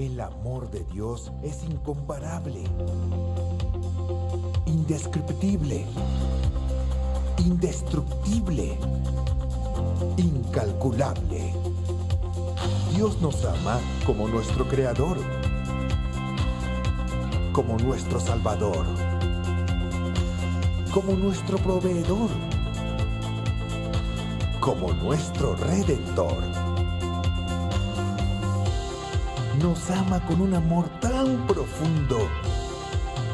El amor de Dios es incomparable, indescriptible, indestructible, incalculable. Dios nos ama como nuestro Creador, como nuestro Salvador, como nuestro proveedor, como nuestro Redentor. Nos ama con un amor tan profundo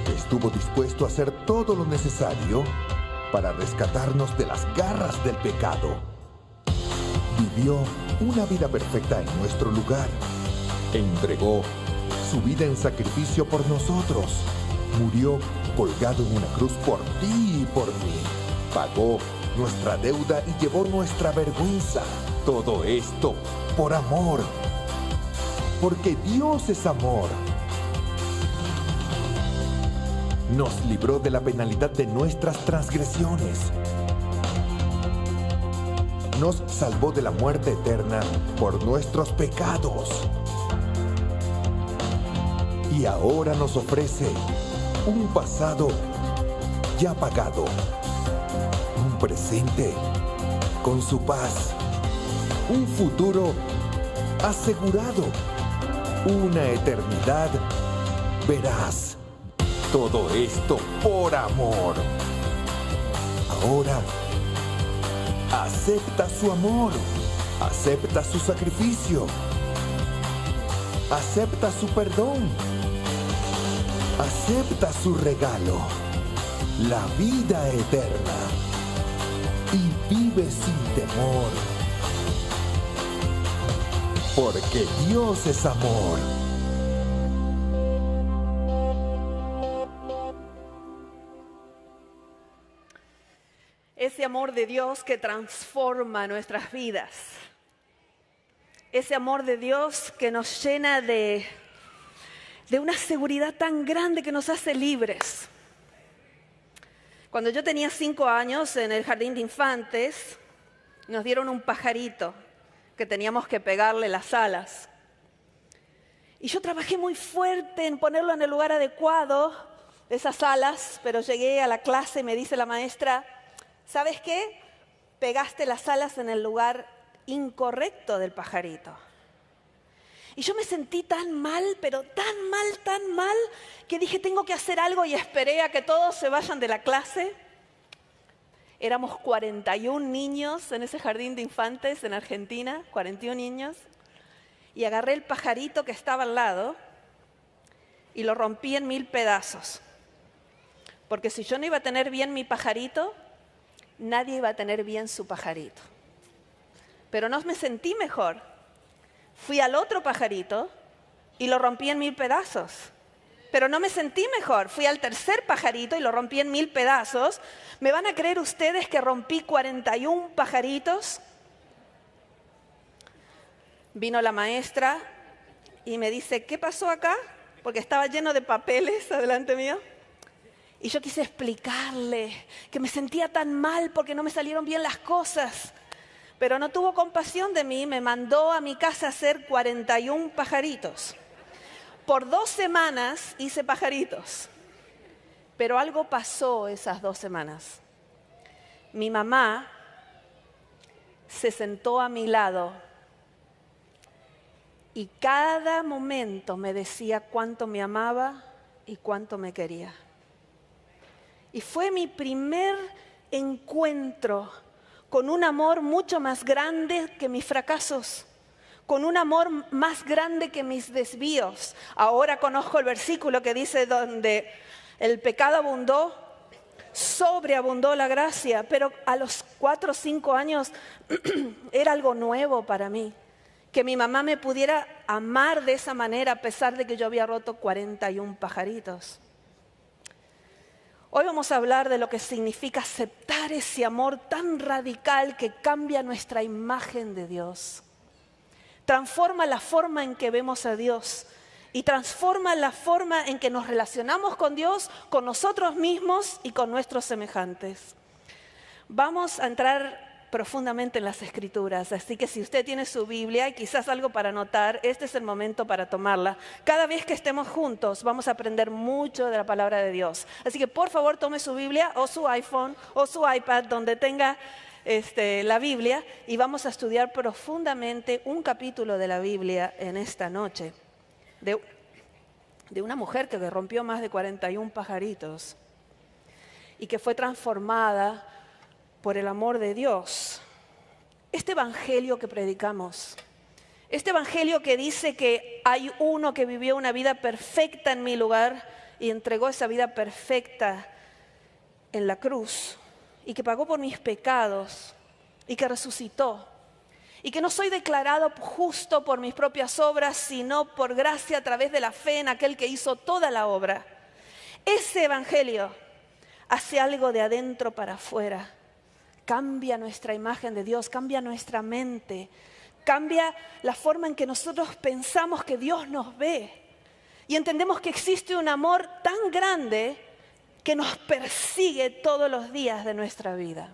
que estuvo dispuesto a hacer todo lo necesario para rescatarnos de las garras del pecado. Vivió una vida perfecta en nuestro lugar. Entregó su vida en sacrificio por nosotros. Murió colgado en una cruz por ti y por mí. Pagó nuestra deuda y llevó nuestra vergüenza. Todo esto por amor. Porque Dios es amor. Nos libró de la penalidad de nuestras transgresiones. Nos salvó de la muerte eterna por nuestros pecados. Y ahora nos ofrece un pasado ya pagado, un presente con su paz, un futuro asegurado, una eternidad veraz. Todo esto por amor. Ahora, acepta su amor, acepta su sacrificio, acepta su perdón, acepta su regalo, la vida eterna, y vive sin temor. Porque Dios es amor. Ese amor de Dios que transforma nuestras vidas. Ese amor de Dios que nos llena de una seguridad tan grande que nos hace libres. Cuando yo tenía 5 años, en el jardín de infantes, nos dieron un pajarito que teníamos que pegarle las alas. Y yo trabajé muy fuerte en ponerlo en el lugar adecuado, esas alas, pero llegué a la clase y me dice la maestra: ¿sabes qué? Pegaste las alas en el lugar incorrecto del pajarito. Y yo me sentí tan mal, pero tan mal, que dije, tengo que hacer algo, y esperé a que todos se vayan de la clase. Éramos 41 niños en ese jardín de infantes en Argentina, 41 niños. Y agarré el pajarito que estaba al lado y lo rompí en 1000 pedazos. Porque si yo no iba a tener bien mi pajarito, nadie iba a tener bien su pajarito. Pero no me sentí mejor. Fui al otro pajarito y lo rompí en 1000 pedazos. Pero no me sentí mejor. Fui al tercer pajarito y lo rompí en 1000 pedazos. ¿Me van a creer ustedes que rompí 41 pajaritos? Vino la maestra y me dice, ¿qué pasó acá? Porque estaba lleno de papeles adelante mío. Y yo quise explicarle que me sentía tan mal porque no me salieron bien las cosas. Pero no tuvo compasión de mí, me mandó a mi casa a hacer 41 pajaritos. Por 2 semanas hice pajaritos. Pero algo pasó esas 2 semanas. Mi mamá se sentó a mi lado y cada momento me decía cuánto me amaba y cuánto me quería. Y fue mi primer encuentro con un amor mucho más grande que mis fracasos, con un amor más grande que mis desvíos. Ahora conozco el versículo que dice donde el pecado abundó, sobreabundó la gracia, pero a los 4 o 5 años era algo nuevo para mí, que mi mamá me pudiera amar de esa manera a pesar de que yo había roto 41 pajaritos. Hoy vamos a hablar de lo que significa aceptar ese amor tan radical que cambia nuestra imagen de Dios. Transforma la forma en que vemos a Dios y transforma la forma en que nos relacionamos con Dios, con nosotros mismos y con nuestros semejantes. Vamos a entrar profundamente en las Escrituras. Así que si usted tiene su Biblia y quizás algo para anotar, este es el momento para tomarla. Cada vez que estemos juntos vamos a aprender mucho de la palabra de Dios. Así que por favor tome su Biblia o su iPhone o su iPad donde tenga la Biblia y vamos a estudiar profundamente un capítulo de la Biblia en esta noche. De una mujer que rompió más de 41 pajaritos y que fue transformada por el amor de Dios. Este evangelio que predicamos, este evangelio que dice que hay uno que vivió una vida perfecta en mi lugar y entregó esa vida perfecta en la cruz y que pagó por mis pecados y que resucitó y que no soy declarado justo por mis propias obras, sino por gracia a través de la fe en aquel que hizo toda la obra. Ese evangelio hace algo de adentro para afuera. Cambia nuestra imagen de Dios, cambia nuestra mente, cambia la forma en que nosotros pensamos que Dios nos ve. Y entendemos que existe un amor tan grande que nos persigue todos los días de nuestra vida.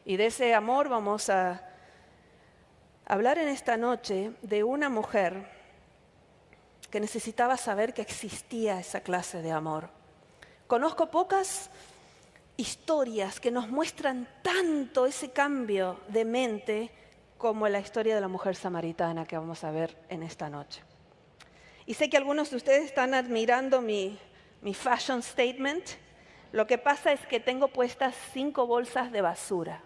Y de ese amor vamos a hablar en esta noche de una mujer que necesitaba saber que existía esa clase de amor. Conozco pocas historias que nos muestran tanto ese cambio de mente como la historia de la mujer samaritana que vamos a ver en esta noche. Y sé que algunos de ustedes están admirando mi fashion statement. Lo que pasa es que tengo puestas 5 bolsas de basura.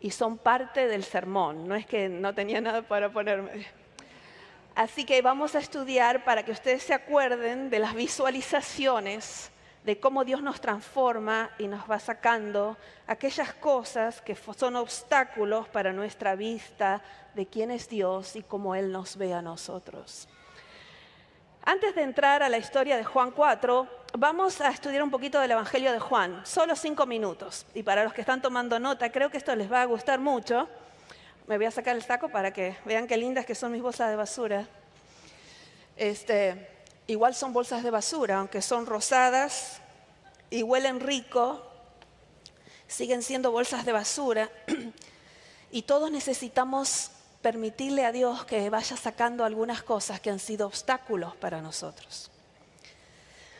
Y son parte del sermón, no es que no tenía nada para ponerme. Así que vamos a estudiar para que ustedes se acuerden de las visualizaciones de cómo Dios nos transforma y nos va sacando aquellas cosas que son obstáculos para nuestra vista de quién es Dios y cómo Él nos ve a nosotros. Antes de entrar a la historia de Juan 4, vamos a estudiar un poquito del Evangelio de Juan, solo 5 minutos. Y para los que están tomando nota, creo que esto les va a gustar mucho. Me voy a sacar el saco para que vean qué lindas que son mis bolsas de basura. Igual son bolsas de basura, aunque son rosadas y huelen rico, siguen siendo bolsas de basura. Y todos necesitamos permitirle a Dios que vaya sacando algunas cosas que han sido obstáculos para nosotros.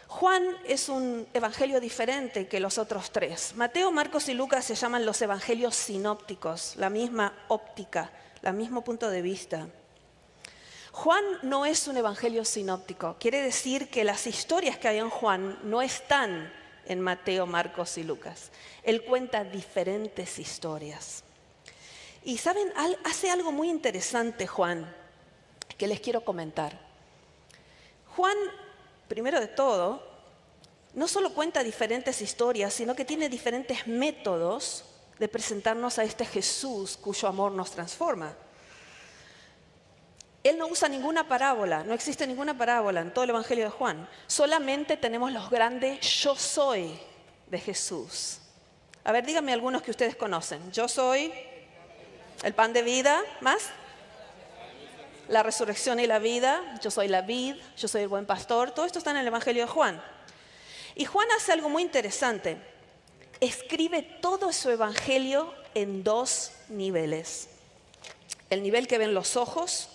Juan es un evangelio diferente que los otros 3. Mateo, Marcos y Lucas se llaman los evangelios sinópticos, la misma óptica, el mismo punto de vista. Juan no es un evangelio sinóptico, quiere decir que las historias que hay en Juan no están en Mateo, Marcos y Lucas. Él cuenta diferentes historias. Y saben, hace algo muy interesante Juan, que les quiero comentar. Juan, primero de todo, no solo cuenta diferentes historias, sino que tiene diferentes métodos de presentarnos a este Jesús cuyo amor nos transforma. Él no usa ninguna parábola, no existe ninguna parábola en todo el Evangelio de Juan. Solamente tenemos los grandes yo soy de Jesús. A ver, díganme algunos que ustedes conocen. Yo soy el pan de vida, ¿más? La resurrección y la vida. Yo soy la vid, yo soy el buen pastor. Todo esto está en el Evangelio de Juan. Y Juan hace algo muy interesante. Escribe todo su Evangelio en 2 niveles. El nivel que ven los ojos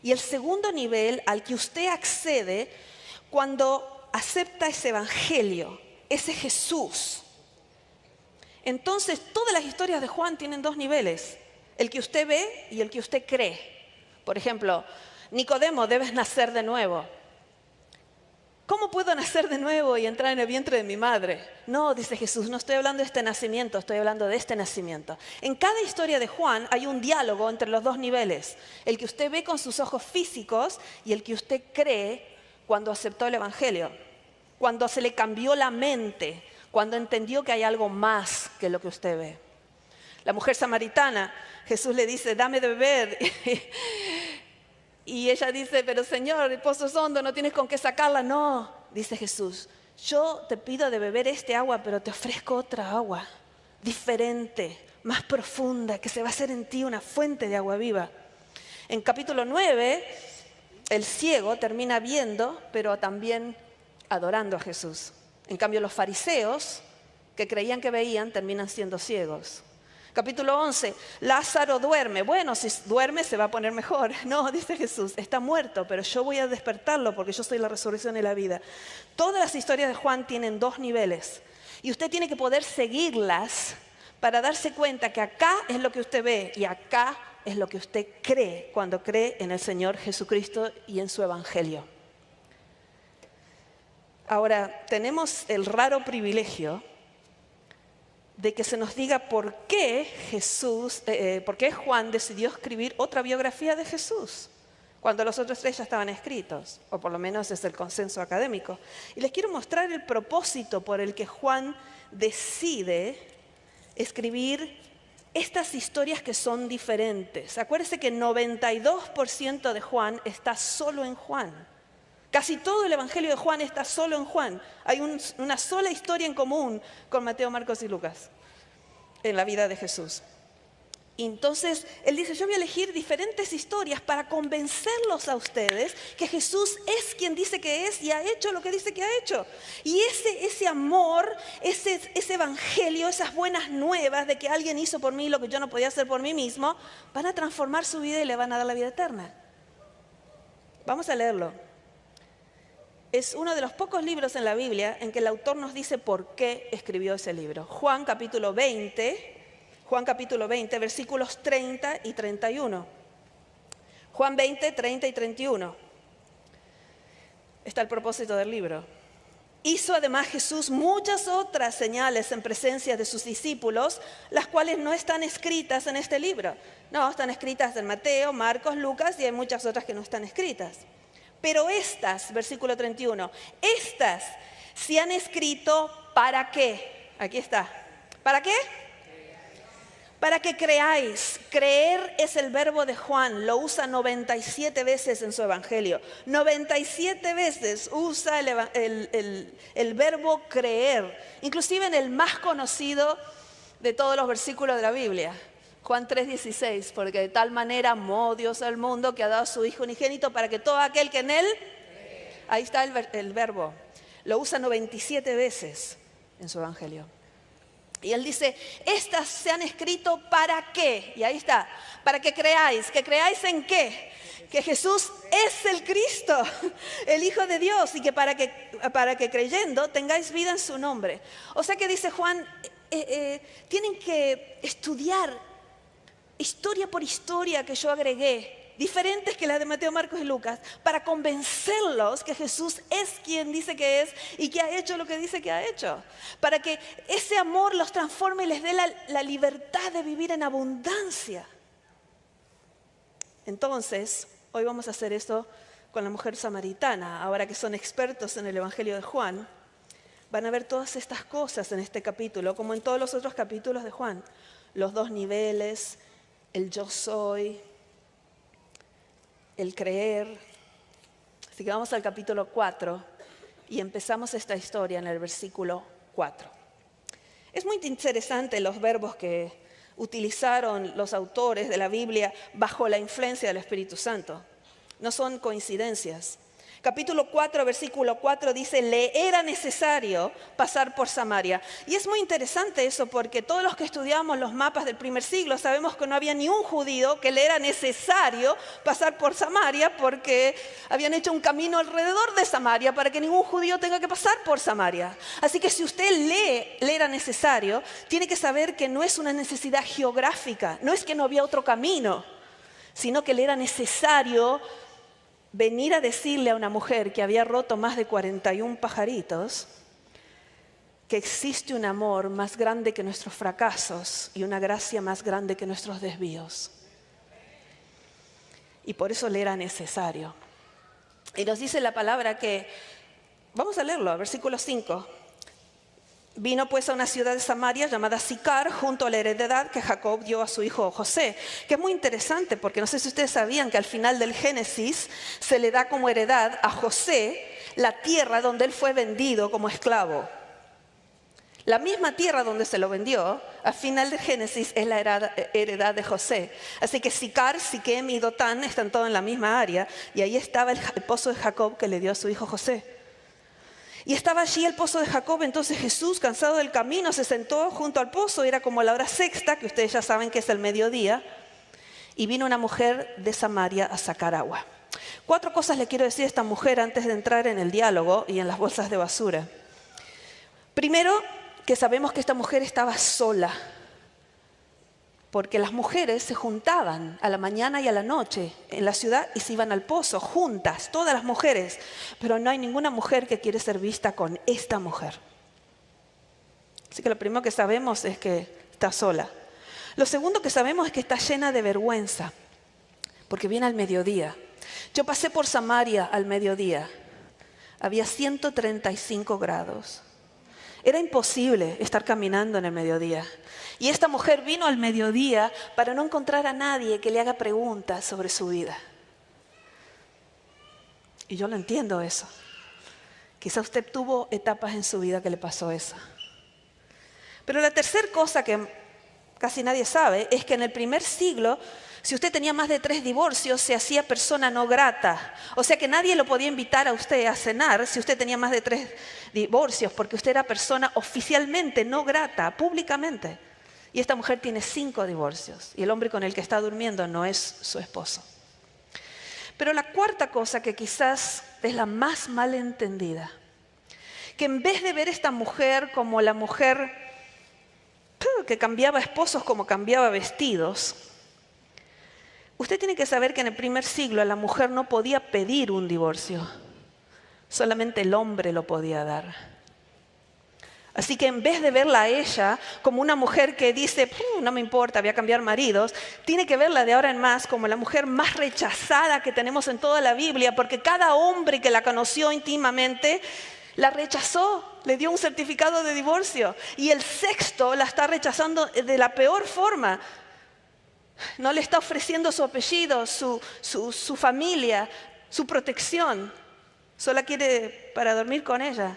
y el segundo nivel al que usted accede cuando acepta ese Evangelio, ese Jesús. Entonces, todas las historias de Juan tienen 2 niveles. El que usted ve y el que usted cree. Por ejemplo, Nicodemo, debes nacer de nuevo. ¿Cómo puedo nacer de nuevo y entrar en el vientre de mi madre? No, dice Jesús, no estoy hablando de este nacimiento, estoy hablando de este nacimiento. En cada historia de Juan hay un diálogo entre los 2 niveles. El que usted ve con sus ojos físicos y el que usted cree cuando aceptó el Evangelio. Cuando se le cambió la mente, cuando entendió que hay algo más que lo que usted ve. La mujer samaritana, Jesús le dice, dame de beber. Y ella dice, pero Señor, el pozo es hondo, no tienes con qué sacarla. No, dice Jesús, yo te pido de beber este agua, pero te ofrezco otra agua, diferente, más profunda, que se va a hacer en ti una fuente de agua viva. En capítulo 9, el ciego termina viendo, pero también adorando a Jesús. En cambio, los fariseos que creían que veían terminan siendo ciegos. Capítulo 11, Lázaro duerme. Bueno, si duerme se va a poner mejor. No, dice Jesús, está muerto, pero yo voy a despertarlo porque yo soy la resurrección y la vida. Todas las historias de Juan tienen dos niveles y usted tiene que poder seguirlas para darse cuenta que acá es lo que usted ve y acá es lo que usted cree cuando cree en el Señor Jesucristo y en su Evangelio. Ahora, tenemos el raro privilegio de que se nos diga por qué Juan decidió escribir otra biografía de Jesús, cuando los otros tres ya estaban escritos, o por lo menos es el consenso académico. Y les quiero mostrar el propósito por el que Juan decide escribir estas historias que son diferentes. Acuérdense que 92% de Juan está solo en Juan. Casi todo el Evangelio de Juan está solo en Juan. Hay una sola historia en común con Mateo, Marcos y Lucas en la vida de Jesús. Y entonces, él dice, yo voy a elegir diferentes historias para convencerlos a ustedes que Jesús es quien dice que es y ha hecho lo que dice que ha hecho. Y ese amor, ese evangelio, esas buenas nuevas de que alguien hizo por mí lo que yo no podía hacer por mí mismo, van a transformar su vida y le van a dar la vida eterna. Vamos a leerlo. Es uno de los pocos libros en la Biblia en que el autor nos dice por qué escribió ese libro. Juan capítulo 20, versículos 30 y 31. Juan 20, 30 y 31. Está el propósito del libro. Hizo además Jesús muchas otras señales en presencia de sus discípulos, las cuales no están escritas en este libro. No, están escritas en Mateo, Marcos, Lucas y hay muchas otras que no están escritas. Pero estas, versículo 31, estas se han escrito ¿para qué? Aquí está. ¿Para qué? Para que creáis. Creer es el verbo de Juan, lo usa 97 veces en su evangelio. 97 veces usa el verbo creer, inclusive en el más conocido de todos los versículos de la Biblia. Juan 3:16, porque de tal manera amó Dios al mundo que ha dado a su Hijo unigénito para que todo aquel que en él, ahí está el verbo, lo usa 97 veces en su evangelio. Y él dice, estas se han escrito ¿para qué? Y ahí está, para que creáis ¿en qué? Que Jesús es el Cristo, el Hijo de Dios, y que para que creyendo tengáis vida en su nombre. O sea que dice Juan, tienen que estudiar historia por historia que yo agregué, diferentes que las de Mateo, Marcos y Lucas, para convencerlos que Jesús es quien dice que es y que ha hecho lo que dice que ha hecho. Para que ese amor los transforme y les dé la libertad de vivir en abundancia. Entonces, hoy vamos a hacer esto con la mujer samaritana. Ahora que son expertos en el Evangelio de Juan, van a ver todas estas cosas en este capítulo, como en todos los otros capítulos de Juan. Los dos niveles, el yo soy, el creer. Así que vamos al capítulo 4 y empezamos esta historia en el versículo 4. Es muy interesante los verbos que utilizaron los autores de la Biblia bajo la influencia del Espíritu Santo. No son coincidencias. Capítulo 4, versículo 4 dice, le era necesario pasar por Samaria. Y es muy interesante eso porque todos los que estudiamos los mapas del primer siglo sabemos que no había ni un judío que le era necesario pasar por Samaria porque habían hecho un camino alrededor de Samaria para que ningún judío tenga que pasar por Samaria. Así que si usted le era necesario, tiene que saber que no es una necesidad geográfica, no es que no había otro camino, sino que le era necesario venir a decirle a una mujer que había roto más de 41 pajaritos que existe un amor más grande que nuestros fracasos y una gracia más grande que nuestros desvíos. Y por eso le era necesario. Y nos dice la palabra que, vamos a leerlo, versículo 5. Vino pues a una ciudad de Samaria llamada Sicar, junto a la heredad que Jacob dio a su hijo José. Que es muy interesante porque no sé si ustedes sabían que al final del Génesis se le da como heredad a José la tierra donde él fue vendido como esclavo. La misma tierra donde se lo vendió, al final del Génesis es la heredad de José. Así que Sicar, Siquem y Dotán están todos en la misma área y ahí estaba el pozo de Jacob que le dio a su hijo José. Y estaba allí el pozo de Jacob. Entonces Jesús, cansado del camino, se sentó junto al pozo. Era como la hora sexta, que ustedes ya saben que es el mediodía. Y vino una mujer de Samaria a sacar agua. 4 cosas le quiero decir a esta mujer antes de entrar en el diálogo y en las bolsas de basura. Primero, que sabemos que esta mujer estaba sola. Porque las mujeres se juntaban a la mañana y a la noche en la ciudad y se iban al pozo juntas, todas las mujeres. Pero no hay ninguna mujer que quiere ser vista con esta mujer. Así que lo primero que sabemos es que está sola. Lo segundo que sabemos es que está llena de vergüenza, porque viene al mediodía. Yo pasé por Samaria al mediodía. Había 135 grados. Era imposible estar caminando en el mediodía. Y esta mujer vino al mediodía para no encontrar a nadie que le haga preguntas sobre su vida. Y yo lo entiendo eso. Quizá usted tuvo etapas en su vida que le pasó eso. Pero la tercera cosa que casi nadie sabe es que en el primer siglo, si usted tenía más de 3 divorcios, se hacía persona no grata. O sea que nadie lo podía invitar a usted a cenar si usted tenía más de 3 divorcios, porque usted era persona oficialmente no grata, públicamente. Y esta mujer tiene 5 divorcios y el hombre con el que está durmiendo no es su esposo. Pero la cuarta cosa, que quizás es la más malentendida, que en vez de ver a esta mujer como la mujer que cambiaba esposos como cambiaba vestidos, usted tiene que saber que en el primer siglo la mujer no podía pedir un divorcio, solamente el hombre lo podía dar. Así que en vez de verla a ella como una mujer que dice, no me importa, voy a cambiar maridos, tiene que verla de ahora en más como la mujer más rechazada que tenemos en toda la Biblia, porque cada hombre que la conoció íntimamente la rechazó, le dio un certificado de divorcio. Y el sexto la está rechazando de la peor forma. No le está ofreciendo su apellido, su familia, su protección. Solo quiere para dormir con ella.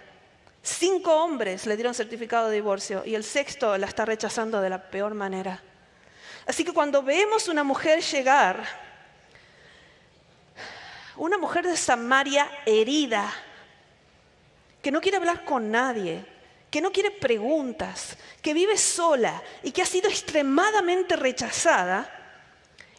5 hombres le dieron certificado de divorcio y el sexto la está rechazando de la peor manera. Así que cuando vemos una mujer llegar, una mujer de Samaria herida, que no quiere hablar con nadie, que no quiere preguntas, que vive sola y que ha sido extremadamente rechazada,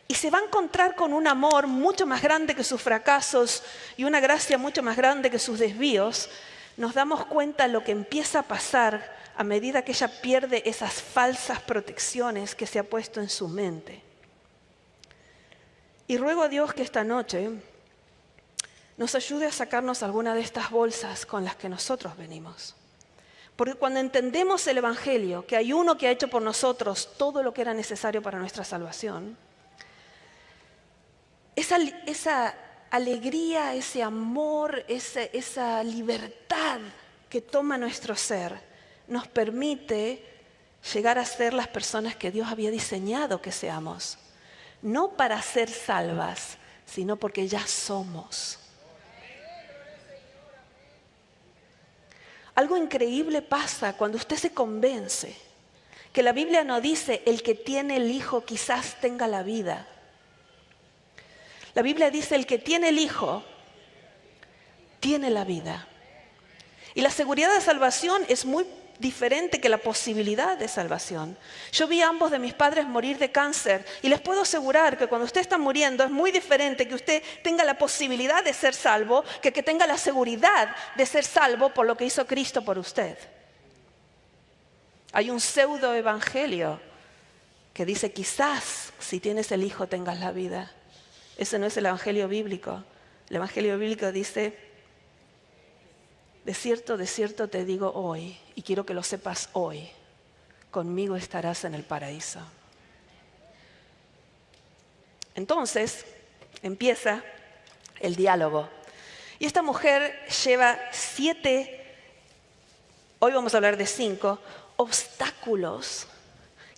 y se va a encontrar con un amor mucho más grande que sus fracasos y una gracia mucho más grande que sus desvíos, nos damos cuenta de lo que empieza a pasar a medida que ella pierde esas falsas protecciones que se ha puesto en su mente. Y ruego a Dios que esta noche nos ayude a sacarnos alguna de estas bolsas con las que nosotros venimos. Porque cuando entendemos el Evangelio, que hay uno que ha hecho por nosotros todo lo que era necesario para nuestra salvación, esa alegría, ese amor, esa libertad que toma nuestro ser, nos permite llegar a ser las personas que Dios había diseñado que seamos. No para ser salvas, sino porque ya somos. Algo increíble pasa cuando usted se convence que la Biblia no dice el que tiene el Hijo quizás tenga la vida. La Biblia dice el que tiene el Hijo tiene la vida. Y la seguridad de salvación es muy diferente que la posibilidad de salvación. Yo vi a ambos de mis padres morir de cáncer y les puedo asegurar que cuando usted está muriendo es muy diferente que usted tenga la posibilidad de ser salvo que tenga la seguridad de ser salvo por lo que hizo Cristo por usted. Hay un pseudo evangelio que dice quizás si tienes el Hijo tengas la vida. Ese no es el evangelio bíblico. El evangelio bíblico dice: de cierto te digo hoy, y quiero que lo sepas hoy, conmigo estarás en el paraíso. Entonces, empieza el diálogo. Y esta mujer lleva 7, hoy vamos a hablar de 5, obstáculos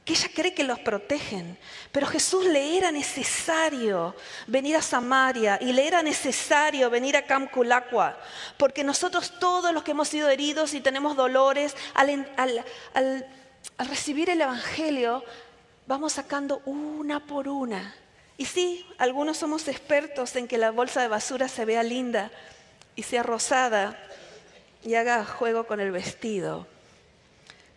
que ella cree que los protegen. Pero a Jesús le era necesario venir a Samaria y le era necesario venir a Camculacua, porque nosotros todos los que hemos sido heridos y tenemos dolores, al recibir el Evangelio, vamos sacando una por una. Y sí, algunos somos expertos en que la bolsa de basura se vea linda y sea rosada y haga juego con el vestido,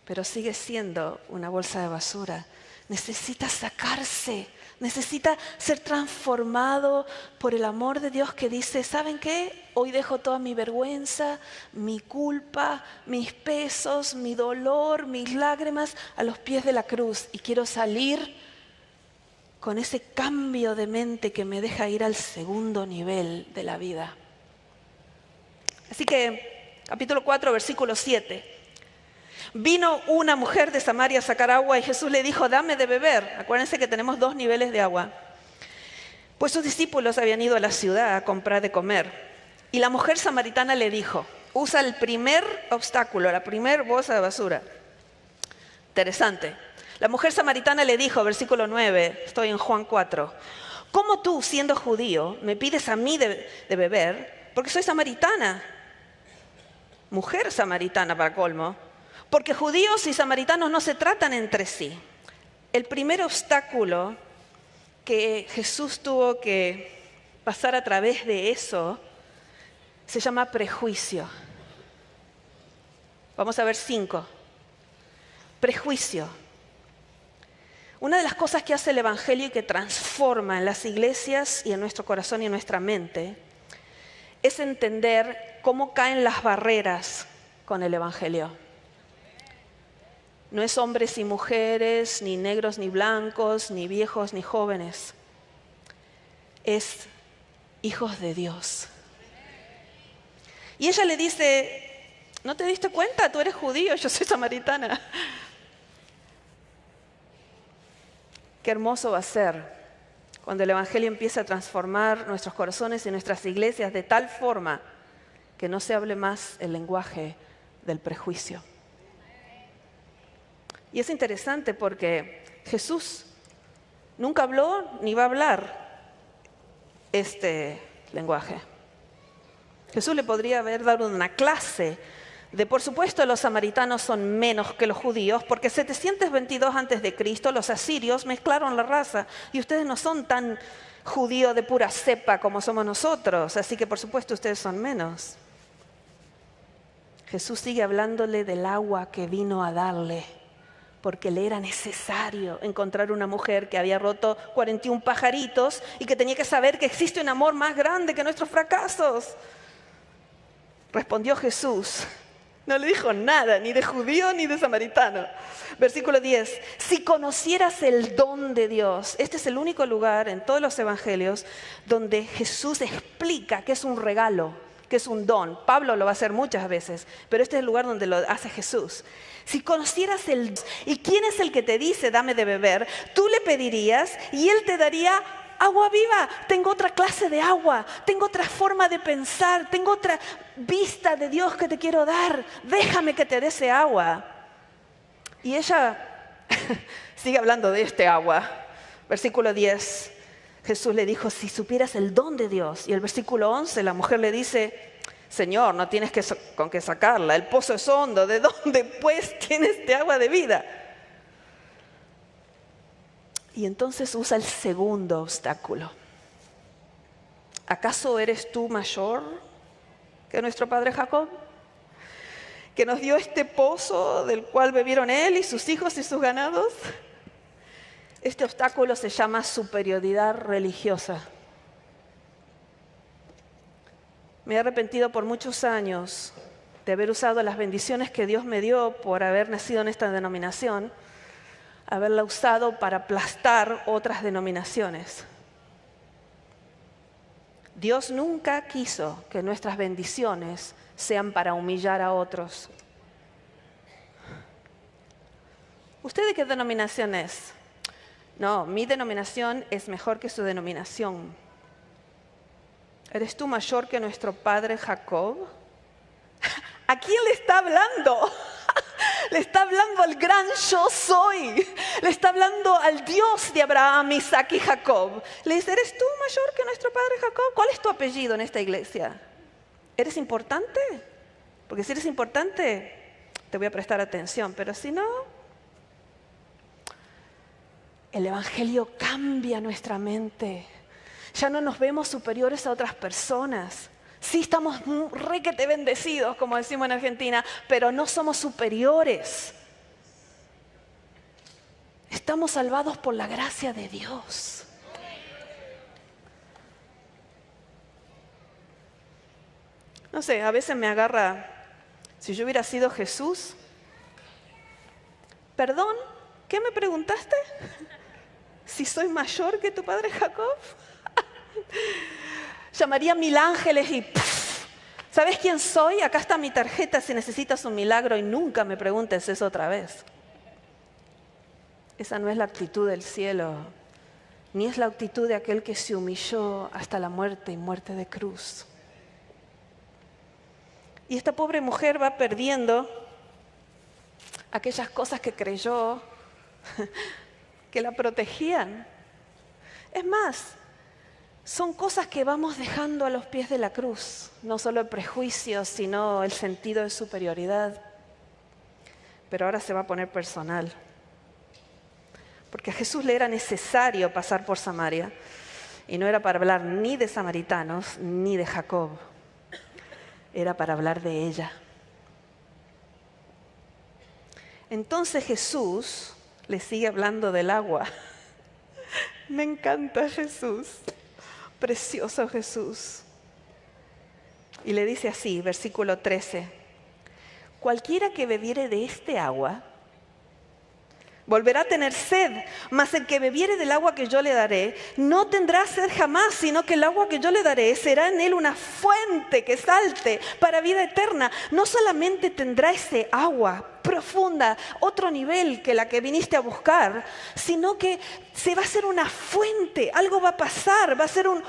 pero sigue siendo una bolsa de basura. Necesita sacarse, necesita ser transformado por el amor de Dios que dice, ¿saben qué? Hoy dejo toda mi vergüenza, mi culpa, mis pesos, mi dolor, mis lágrimas a los pies de la cruz y quiero salir con ese cambio de mente que me deja ir al segundo nivel de la vida. Así que, capítulo 4, versículo 7. Vino una mujer de Samaria a sacar agua y Jesús le dijo, dame de beber. Acuérdense que tenemos 2 niveles de agua. Pues sus discípulos habían ido a la ciudad a comprar de comer. Y la mujer samaritana le dijo, usa el primer obstáculo, la primer bolsa de basura. Interesante. La mujer samaritana le dijo, versículo 9, estoy en Juan 4, ¿cómo tú, siendo judío, me pides a mí de beber? Porque soy samaritana. Mujer samaritana para colmo. Porque judíos y samaritanos no se tratan entre sí. El primer obstáculo que Jesús tuvo que pasar a través de eso se llama prejuicio. Vamos a ver 5. Prejuicio. Una de las cosas que hace el Evangelio y que transforma en las iglesias y en nuestro corazón y en nuestra mente es entender cómo caen las barreras con el Evangelio. No es hombres y mujeres, ni negros ni blancos, ni viejos ni jóvenes. Es hijos de Dios. Y ella le dice, ¿no te diste cuenta? Tú eres judío, yo soy samaritana. Qué hermoso va a ser cuando el Evangelio empiece a transformar nuestros corazones y nuestras iglesias de tal forma que no se hable más el lenguaje del prejuicio. Y es interesante porque Jesús nunca habló ni va a hablar este lenguaje. Jesús le podría haber dado una clase de, por supuesto, los samaritanos son menos que los judíos, porque 722 a.C. los asirios mezclaron la raza y ustedes no son tan judíos de pura cepa como somos nosotros, así que por supuesto ustedes son menos. Jesús sigue hablándole del agua que vino a darle, porque le era necesario encontrar una mujer que había roto 41 pajaritos y que tenía que saber que existe un amor más grande que nuestros fracasos. Respondió Jesús. No le dijo nada, ni de judío ni de samaritano. Versículo 10. Si conocieras el don de Dios. Este es el único lugar en todos los evangelios donde Jesús explica que es un regalo, que es un don. Pablo lo va a hacer muchas veces, pero este es el lugar donde lo hace Jesús. Si conocieras el don, ¿y quién es el que te dice dame de beber? Tú le pedirías y él te daría agua viva. Tengo otra clase de agua, tengo otra forma de pensar, tengo otra vista de Dios que te quiero dar. Déjame que te dé ese agua. Y ella sigue hablando de este agua. Versículo 10, Jesús le dijo, si supieras el don de Dios. Y el versículo 11, la mujer le dice, Señor, no tienes con qué sacarla, el pozo es hondo, ¿de dónde pues tienes este agua de vida? Y entonces usa el segundo obstáculo. ¿Acaso eres tú mayor que nuestro padre Jacob, que nos dio este pozo del cual bebieron él y sus hijos y sus ganados? Este obstáculo se llama superioridad religiosa. Me he arrepentido por muchos años de haber usado las bendiciones que Dios me dio por haber nacido en esta denominación, haberla usado para aplastar otras denominaciones. Dios nunca quiso que nuestras bendiciones sean para humillar a otros. ¿Usted de qué denominación es? No, mi denominación es mejor que su denominación. ¿Eres tú mayor que nuestro padre Jacob? ¿A quién le está hablando? Le está hablando al gran yo soy. Le está hablando al Dios de Abraham, Isaac y Jacob. Le dice, ¿eres tú mayor que nuestro padre Jacob? ¿Cuál es tu apellido en esta iglesia? ¿Eres importante? Porque si eres importante, te voy a prestar atención. Pero si no, el Evangelio cambia nuestra mente. Ya no nos vemos superiores a otras personas, Sí, estamos requete bendecidos, como decimos en Argentina, pero no somos superiores. Estamos salvados por la gracia de Dios. No sé, a veces me agarra, si yo hubiera sido Jesús, perdón, ¿qué me preguntaste? ¿Si soy mayor que tu padre Jacob? Llamaría a 1000 ángeles y ¿sabes quién soy? Acá está mi tarjeta si necesitas un milagro y nunca me preguntes eso otra vez. Esa no es la actitud del cielo, ni es la actitud de aquel que se humilló hasta la muerte y muerte de cruz. Y esta pobre mujer va perdiendo aquellas cosas que creyó que la protegían. Es más, son cosas que vamos dejando a los pies de la cruz, no solo el prejuicio, sino el sentido de superioridad. Pero ahora se va a poner personal, porque a Jesús le era necesario pasar por Samaria, y no era para hablar ni de samaritanos ni de Jacob, era para hablar de ella. Entonces Jesús le sigue hablando del agua. Me encanta Jesús. Precioso Jesús. Y le dice así, versículo 13: cualquiera que bebiere de este agua volverá a tener sed, mas el que bebiere del agua que yo le daré no tendrá sed jamás, sino que el agua que yo le daré será en él una fuente que salte para vida eterna. No solamente tendrá ese agua profunda, otro nivel que la que viniste a buscar, sino que se va a hacer una fuente, algo va a pasar, va a ser un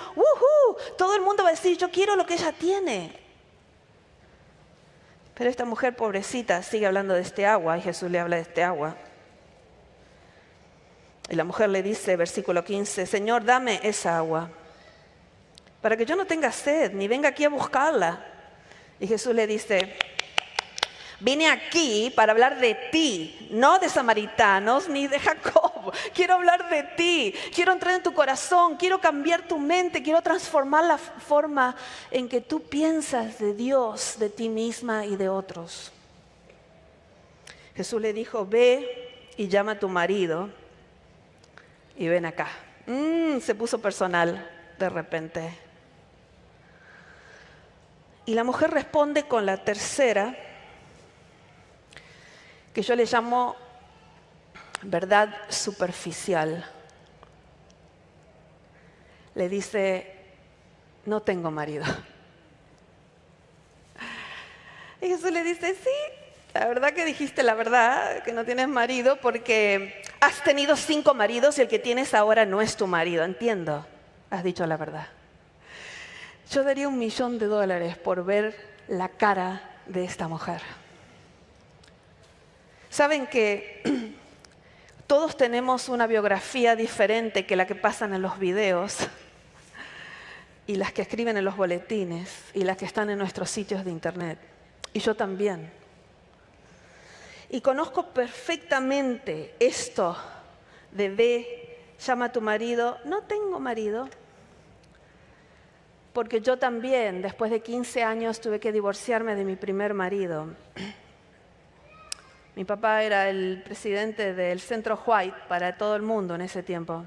todo el mundo va a decir, yo quiero lo que ella tiene. Pero esta mujer pobrecita sigue hablando de este agua y Jesús le habla de este agua. Y la mujer le dice, versículo 15, Señor, dame esa agua, para que yo no tenga sed, ni venga aquí a buscarla. Y Jesús le dice, vine aquí para hablar de ti, no de samaritanos ni de Jacob. Quiero hablar de ti, quiero entrar en tu corazón, quiero cambiar tu mente, quiero transformar la forma en que tú piensas de Dios, de ti misma y de otros. Jesús le dijo, ve y llama a tu marido y ven acá. Se puso personal de repente. Y la mujer responde con la tercera, que yo le llamo verdad superficial. Le dice, no tengo marido. Y Jesús le dice, sí, la verdad que dijiste la verdad, que no tienes marido porque has tenido 5 maridos y el que tienes ahora no es tu marido. Entiendo, has dicho la verdad. Yo daría $1.000.000 por ver la cara de esta mujer. Saben que todos tenemos una biografía diferente que la que pasan en los videos y las que escriben en los boletines y las que están en nuestros sitios de internet. Y yo también. Y conozco perfectamente esto de ve, llama a tu marido. No tengo marido, porque yo también, después de 15 años, tuve que divorciarme de mi primer marido. Mi papá era el presidente del Centro White para todo el mundo en ese tiempo.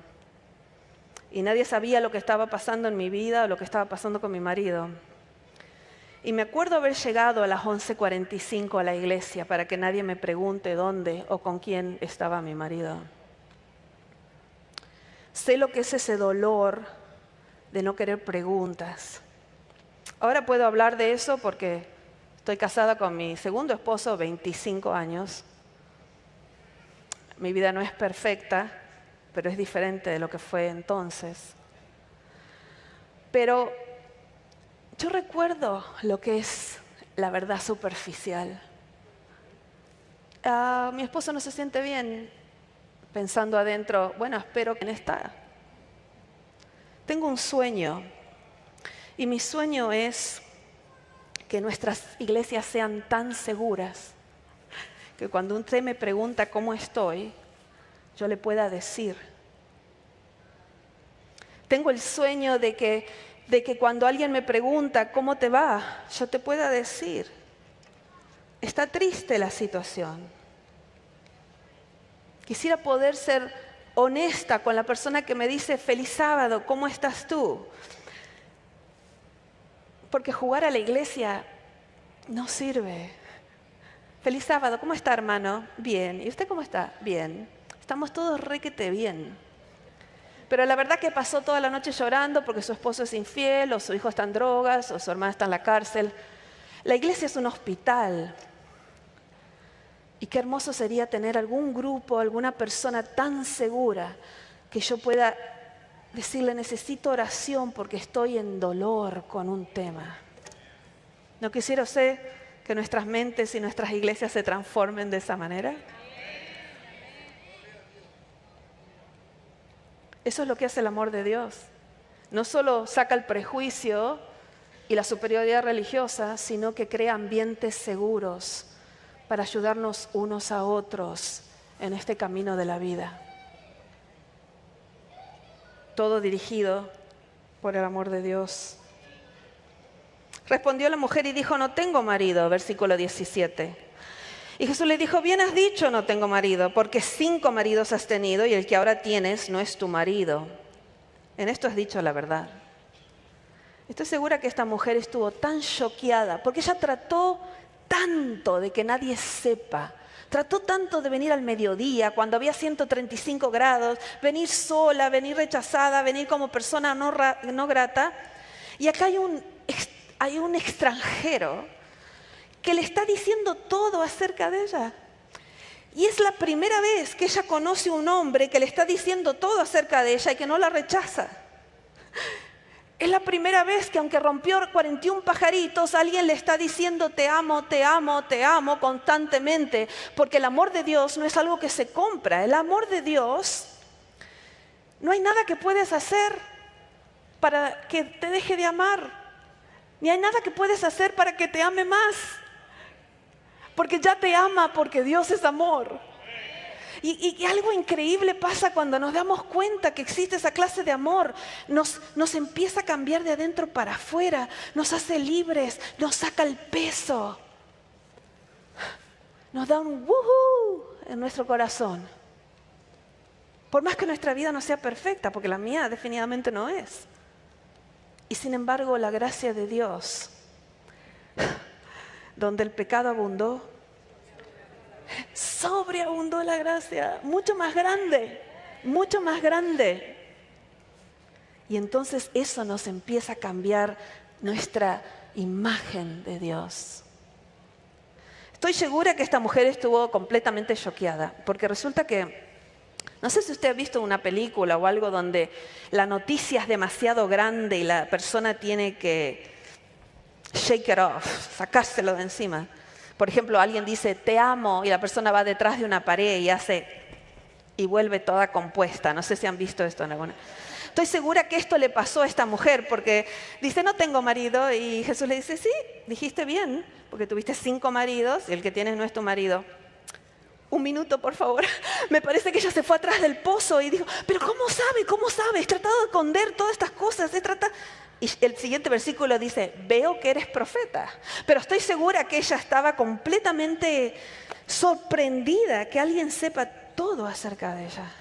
Y nadie sabía lo que estaba pasando en mi vida o lo que estaba pasando con mi marido. Y me acuerdo haber llegado a las 11:45 a la iglesia para que nadie me pregunte dónde o con quién estaba mi marido. Sé lo que es ese dolor de no querer preguntas. Ahora puedo hablar de eso porque estoy casada con mi segundo esposo, 25 años. Mi vida no es perfecta, pero es diferente de lo que fue entonces. Pero yo recuerdo lo que es la verdad superficial. Mi esposo no se siente bien pensando adentro, bueno, espero que no está. Tengo un sueño y mi sueño es que nuestras iglesias sean tan seguras que cuando usted me pregunta cómo estoy, yo le pueda decir. Tengo el sueño de que de que cuando alguien me pregunta cómo te va, yo te pueda decir, está triste la situación. Quisiera poder ser honesta con la persona que me dice, feliz sábado, ¿cómo estás tú? Porque jugar a la iglesia no sirve. Feliz sábado, ¿cómo está, hermano? Bien. ¿Y usted cómo está? Bien. Estamos todos requete bien. Pero la verdad que pasó toda la noche llorando porque su esposo es infiel, o su hijo está en drogas, o su hermana está en la cárcel. La iglesia es un hospital. Y qué hermoso sería tener algún grupo, alguna persona tan segura que yo pueda decirle, necesito oración porque estoy en dolor con un tema. ¿No quisiera usted que nuestras mentes y nuestras iglesias se transformen de esa manera? Eso es lo que hace el amor de Dios. No solo saca el prejuicio y la superioridad religiosa, sino que crea ambientes seguros para ayudarnos unos a otros en este camino de la vida. Todo dirigido por el amor de Dios. Respondió la mujer y dijo, no tengo marido, versículo 17. Y Jesús le dijo, bien has dicho, no tengo marido, porque 5 maridos has tenido y el que ahora tienes no es tu marido. En esto has dicho la verdad. Estoy segura que esta mujer estuvo tan choqueada, porque ella trató tanto de que nadie sepa. Trató tanto de venir al mediodía, cuando había 135 grados, venir sola, venir rechazada, venir como persona no grata. Y acá hay un extranjero que le está diciendo todo acerca de ella. Y es la primera vez que ella conoce a un hombre que le está diciendo todo acerca de ella y que no la rechaza. Es la primera vez que aunque rompió 41 pajaritos, alguien le está diciendo te amo, te amo, te amo constantemente. Porque el amor de Dios no es algo que se compra. El amor de Dios, no hay nada que puedes hacer para que te deje de amar. Ni hay nada que puedes hacer para que te ame más. Porque ya te ama, porque Dios es amor. Y algo increíble pasa cuando nos damos cuenta que existe esa clase de amor. Nos empieza a cambiar de adentro para afuera. Nos hace libres, nos saca el peso. Nos da un woohoo en nuestro corazón. Por más que nuestra vida no sea perfecta, porque la mía definitivamente no es. Y sin embargo, la gracia de Dios, donde el pecado abundó, sobreabundó la gracia, mucho más grande, mucho más grande. Y entonces eso nos empieza a cambiar nuestra imagen de Dios. Estoy segura que esta mujer estuvo completamente choqueada, porque resulta que, no sé si usted ha visto una película o algo donde la noticia es demasiado grande y la persona tiene que shake it off, sacárselo de encima. Por ejemplo, alguien dice, te amo, y la persona va detrás de una pared y vuelve toda compuesta. No sé si han visto esto en alguna. Estoy segura que esto le pasó a esta mujer, porque dice, no tengo marido, y Jesús le dice, sí, dijiste bien, porque tuviste 5 maridos, y el que tienes no es tu marido. Un minuto, por favor. Me parece que ella se fue atrás del pozo y dijo, pero ¿cómo sabe? ¿Cómo sabe? He tratado de esconder todas estas cosas, Y el siguiente versículo dice, veo que eres profeta. Pero estoy segura que ella estaba completamente sorprendida que alguien sepa todo acerca de ella.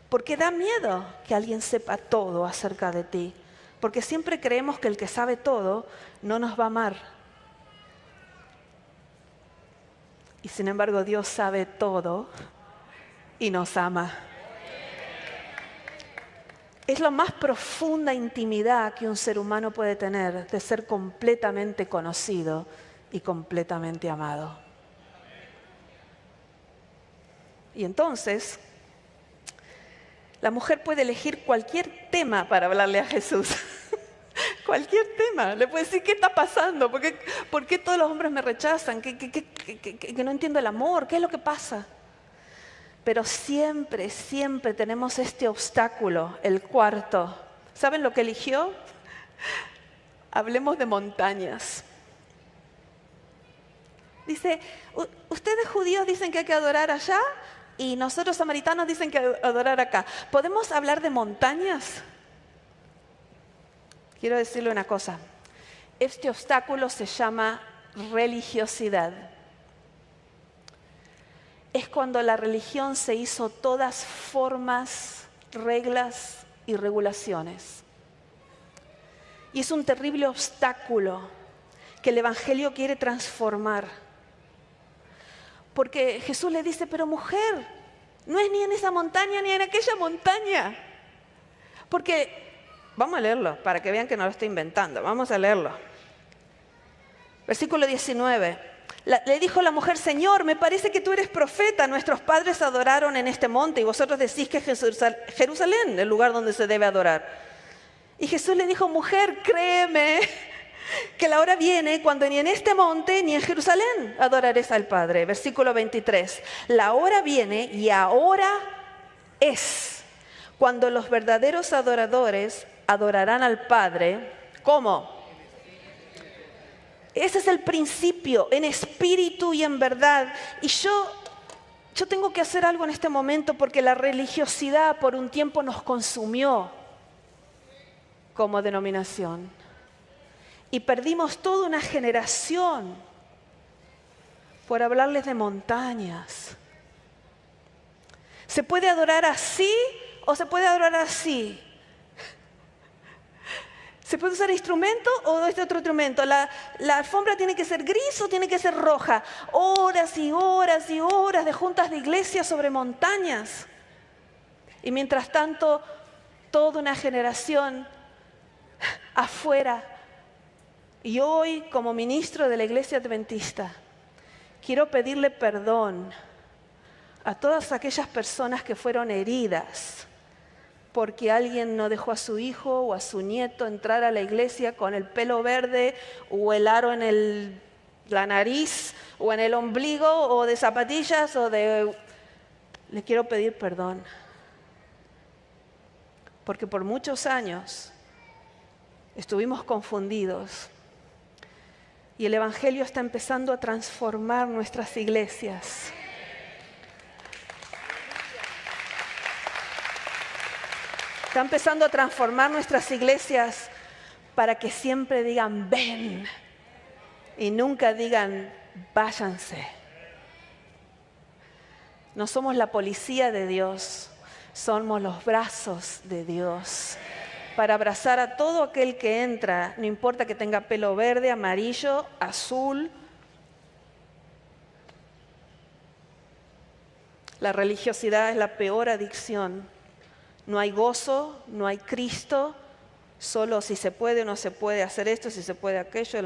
Porque da miedo que alguien sepa todo acerca de ti. Porque siempre creemos que el que sabe todo no nos va a amar. Y sin embargo, Dios sabe todo y nos ama. Es la más profunda intimidad que un ser humano puede tener, de ser completamente conocido y completamente amado. Y entonces, la mujer puede elegir cualquier tema para hablarle a Jesús. Cualquier tema. Le puede decir, ¿qué está pasando? ¿Por qué todos los hombres me rechazan? Que no entiendo el amor. ¿Qué es lo que pasa? Pero siempre, siempre tenemos este obstáculo, el cuarto. ¿Saben lo que eligió? Hablemos de montañas. Dice, ustedes judíos dicen que hay que adorar allá y nosotros samaritanos dicen que hay que adorar acá. ¿Podemos hablar de montañas? quiero decirle una cosa. Este obstáculo se llama religiosidad. Es cuando la religión se hizo todas formas, reglas y regulaciones. Y es un terrible obstáculo que el Evangelio quiere transformar. Porque Jesús le dice, pero mujer, no es ni en esa montaña ni en aquella montaña. Porque, vamos a leerlo para que vean que no lo estoy inventando, vamos a leerlo. Versículo 19. Le dijo la mujer, Señor, me parece que tú eres profeta. Nuestros padres adoraron en este monte y vosotros decís que es Jerusalén, el lugar donde se debe adorar. Y Jesús le dijo, mujer, créeme que la hora viene cuando ni en este monte ni en Jerusalén adoraréis al Padre. Versículo 23. La hora viene y ahora es cuando los verdaderos adoradores adorarán al Padre. ¿Cómo? Ese es el principio, en espíritu y en verdad. Y yo tengo que hacer algo en este momento porque la religiosidad por un tiempo nos consumió como denominación. Y perdimos toda una generación por hablarles de montañas. ¿Se puede adorar así o se puede adorar así? ¿Se puede usar instrumento o este otro instrumento? ¿La alfombra tiene que ser gris o tiene que ser roja? Horas y horas y horas de juntas de iglesia sobre montañas. Y mientras tanto, toda una generación afuera. Y hoy, como ministro de la Iglesia Adventista, quiero pedirle perdón a todas aquellas personas que fueron heridas porque alguien no dejó a su hijo o a su nieto entrar a la iglesia con el pelo verde o el aro en la nariz o en el ombligo o de zapatillas Le quiero pedir perdón porque por muchos años estuvimos confundidos y el Evangelio está empezando a transformar nuestras iglesias. Está empezando a transformar nuestras iglesias para que siempre digan ven y nunca digan váyanse. No somos la policía de Dios, somos los brazos de Dios para abrazar a todo aquel que entra, no importa que tenga pelo verde, amarillo, azul. La religiosidad es la peor adicción. No hay gozo, no hay Cristo, solo si se puede o no se puede hacer esto, si se puede aquello.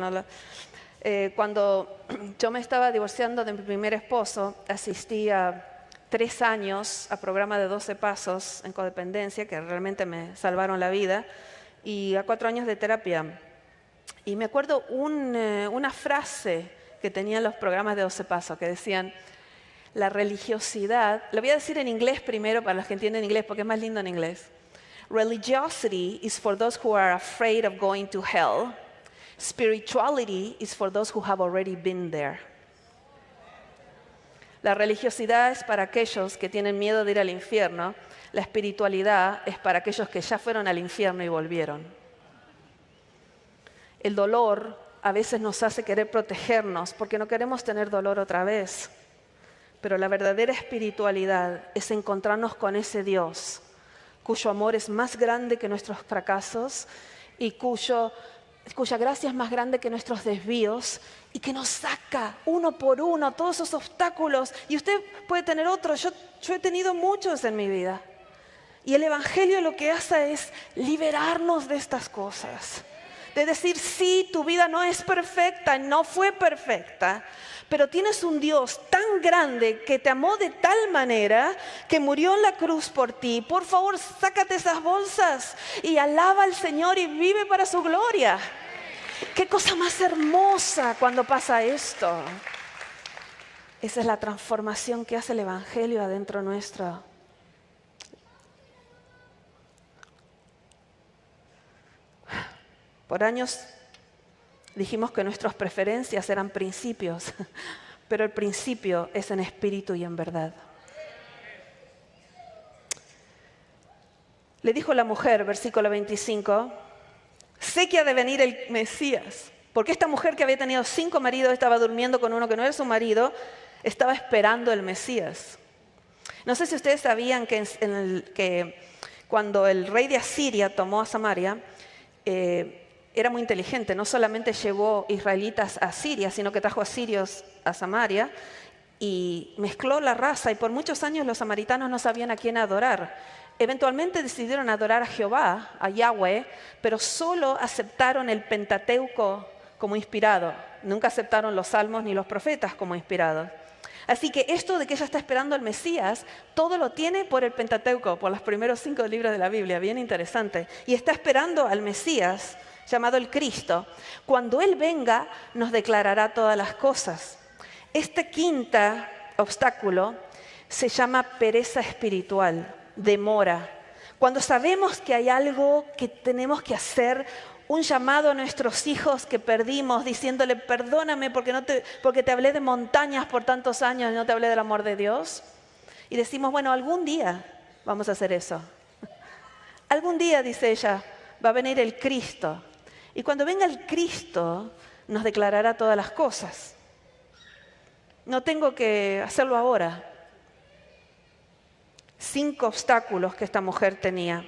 Cuando yo me estaba divorciando de mi primer esposo, asistí a 3 años a programa de 12 pasos en codependencia, que realmente me salvaron la vida, y a 4 años de terapia. Y me acuerdo una frase que tenían los programas de 12 pasos, que decían, la religiosidad, lo voy a decir en inglés primero para los que entienden inglés, porque es más lindo en inglés. Religiosity is for those who are afraid of going to hell. Spirituality is for those who have already been there. La religiosidad es para aquellos que tienen miedo de ir al infierno. La espiritualidad es para aquellos que ya fueron al infierno y volvieron. El dolor a veces nos hace querer protegernos porque no queremos tener dolor otra vez. Pero la verdadera espiritualidad es encontrarnos con ese Dios cuyo amor es más grande que nuestros fracasos y cuya gracia es más grande que nuestros desvíos y que nos saca uno por uno todos esos obstáculos. Y usted puede tener otros, yo he tenido muchos en mi vida. Y el Evangelio lo que hace es liberarnos de estas cosas. De decir, sí, tu vida no es perfecta, no fue perfecta, pero tienes un Dios tan grande que te amó de tal manera que murió en la cruz por ti. Por favor, sácate esas bolsas y alaba al Señor y vive para su gloria. Qué cosa más hermosa cuando pasa esto. Esa es la transformación que hace el Evangelio adentro nuestro. Por años dijimos que nuestras preferencias eran principios, pero el principio es en espíritu y en verdad. Le dijo la mujer, versículo 25, sé que ha de venir el Mesías. Porque esta mujer que había tenido 5 maridos, estaba durmiendo con uno que no era su marido, estaba esperando el Mesías. No sé si ustedes sabían que cuando el rey de Asiria tomó a Samaria, era muy inteligente. No solamente llevó israelitas a Siria, sino que trajo asirios a Samaria y mezcló la raza. Y por muchos años los samaritanos no sabían a quién adorar. Eventualmente decidieron adorar a Jehová, a Yahweh, pero solo aceptaron el Pentateuco como inspirado. Nunca aceptaron los salmos ni los profetas como inspirados. Así que esto de que ella está esperando al Mesías, todo lo tiene por el Pentateuco, por los primeros 5 libros de la Biblia, bien interesante. Y está esperando al Mesías, llamado el Cristo. Cuando Él venga, nos declarará todas las cosas. Este quinto obstáculo se llama pereza espiritual, demora. Cuando sabemos que hay algo que tenemos que hacer, un llamado a nuestros hijos que perdimos, diciéndole perdóname porque te hablé de montañas por tantos años y no te hablé del amor de Dios. Y decimos, bueno, algún día vamos a hacer eso. Algún día, dice ella, va a venir el Cristo. Y cuando venga el Cristo, nos declarará todas las cosas. No tengo que hacerlo ahora. 5 obstáculos que esta mujer tenía.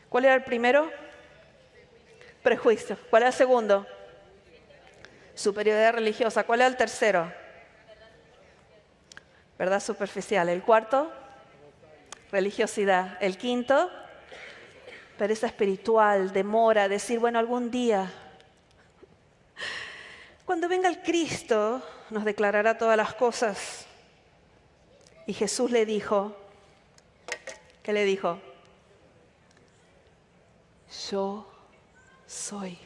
¿Cuál era el primero? Prejuicio. ¿Cuál era el segundo? Superioridad religiosa. ¿Cuál era el tercero? Verdad superficial. ¿El cuarto? Religiosidad. ¿El quinto? Pereza espiritual, demora, decir, bueno, algún día. Cuando venga el Cristo, nos declarará todas las cosas. Y Jesús le dijo, ¿qué le dijo? Yo soy.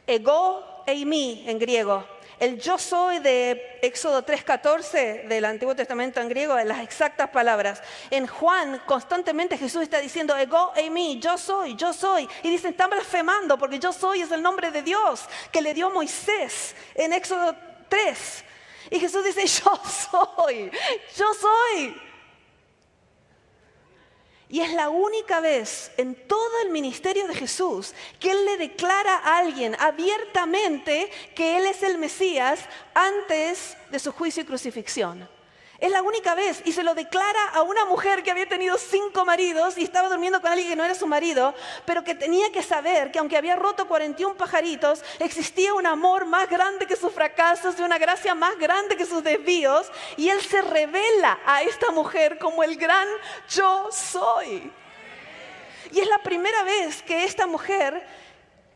Ego eimi en griego. El yo soy de Éxodo 3:14 del Antiguo Testamento en griego, las exactas palabras. En Juan constantemente Jesús está diciendo ego eimi, yo soy, yo soy. Y dicen, están blasfemando porque yo soy es el nombre de Dios que le dio Moisés en Éxodo 3. Y Jesús dice, yo soy, yo soy. Y es la única vez en todo el ministerio de Jesús que Él le declara a alguien abiertamente que Él es el Mesías antes de su juicio y crucifixión. Es la única vez y se lo declara a una mujer que había tenido 5 maridos y estaba durmiendo con alguien que no era su marido, pero que tenía que saber que aunque había roto 41 pajaritos, existía un amor más grande que sus fracasos y una gracia más grande que sus desvíos. Y Él se revela a esta mujer como el gran yo soy. Y es la primera vez que esta mujer